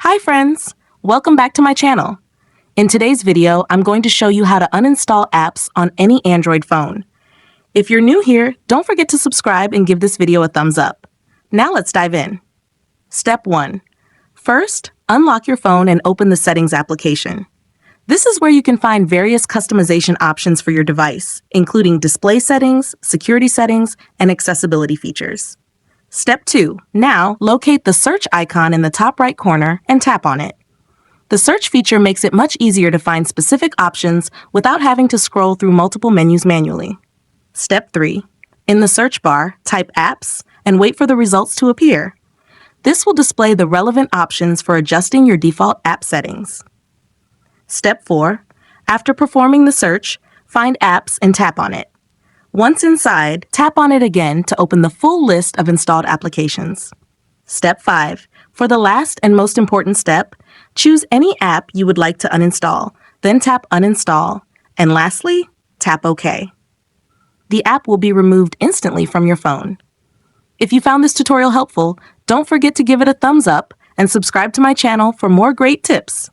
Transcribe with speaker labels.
Speaker 1: Hi friends! Welcome back to my channel. In today's video, I'm going to show you how to uninstall apps on any Android phone. If you're new here, don't forget to subscribe and give this video a thumbs up. Now let's dive in. Step 1. First, unlock your phone and open the Settings application. This is where you can find various customization options for your device, including display settings, security settings, and accessibility features. Step 2. Now, locate the search icon in the top right corner and tap on it. The search feature makes it much easier to find specific options without having to scroll through multiple menus manually. Step 3. In the search bar, type Apps and wait for the results to appear. This will display the relevant options for adjusting your default app settings. Step 4. After performing the search, find Apps and tap on it. Once inside, tap on it again to open the full list of installed applications. Step 5. For the last and most important step, choose any app you would like to uninstall, then tap Uninstall, and lastly, tap OK. The app will be removed instantly from your phone. If you found this tutorial helpful, don't forget to give it a thumbs up and subscribe to my channel for more great tips.